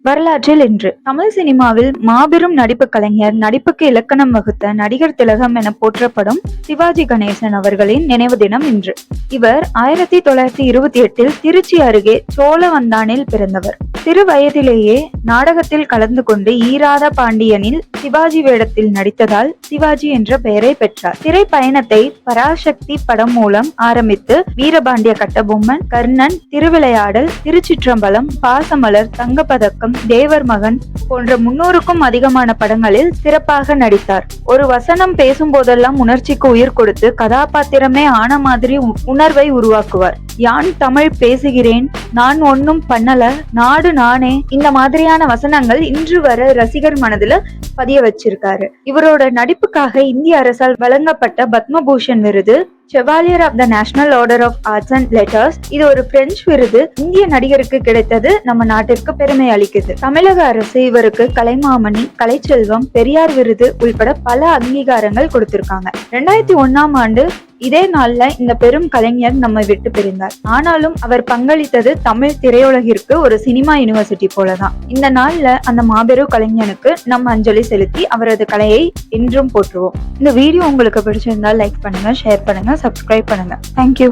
வரலாற்றில் இன்று தமிழ் சினிமாவில் மாபெரும் நடிப்பு கலைஞர், நடிப்புக்கு இலக்கணம் வகுத்த நடிகர் திலகம் என போற்றப்படும் சிவாஜி கணேசன் அவர்களின் நினைவு தினம் இன்று. இவர் 1928 திருச்சி அருகே சோழவந்தானில் பிறந்தவர். சிறு வயதிலேயே நாடகத்தில் கலந்து கொண்டு ஈராத பாண்டியனில் சிவாஜி வேடத்தில் நடித்ததால் சிவாஜி என்ற பெயரை பெற்றார். திரை பயணத்தை பராசக்தி படம் மூலம் ஆரம்பித்து வீரபாண்டிய கட்டபொம்மன், கர்ணன், திருவிளையாடல், திருச்சிற்றம்பலம், பாசமலர், தங்கப்பதக்கம், தேவர் மகன் போன்ற 300க்கும் அதிகமான படங்களில் சிறப்பாக நடித்தார். ஒரு வசனம் பேசும் போதெல்லாம் உணர்ச்சிக்கு உயிர் கொடுத்து கதாபாத்திரமே ஆன மாதிரி உணர்வை உருவாக்குவார். யான் தமிழ் பேசுகிறேன், நான் ஒன்னும் பண்ணல, நாடு நானே, இந்த மாதிரியான வசனங்கள் இன்று வர ரசிகர் மனதுல பதிய வச்சிருக்காரு. இவரோட நடிப்புக்காக இந்திய அரசால் வழங்கப்பட்ட பத்மபூஷன் விருது, chevalier of the national order of arts and letters, இது ஒரு பிரெஞ்சு விருது. இந்திய நடிகருக்கு கிடைத்தது நம்ம நாட்டிற்கு பெருமை அளிக்குது. தமிழக அரசு இவருக்கு கலைமாமணி, கலைச்செல்வம், பெரியார் விருது உள்பட பல அங்கீகாரங்கள் கொடுத்திருக்காங்க. 2001ஆம் ஆண்டு இதே நாள்ல இந்த பெரும் கலைஞர் நம்மை விட்டு பிரிந்தார். ஆனாலும் அவர் பங்களித்தது தமிழ் திரையுலகிற்கு ஒரு சினிமா யூனிவர்சிட்டி போலதான். இந்த நாள்ல அந்த மாபெரும் கலைஞனுக்கு நம்ம அஞ்சலி செலுத்தி அவரது கலையை என்றும் போற்றுவோம். இந்த வீடியோ உங்களுக்கு பிடிச்சிருந்தா லைக் பண்ணுங்க, ஷேர் பண்ணுங்க, சப்ஸ்கிரைப் பண்ணுங்க. தேங்க்யூ.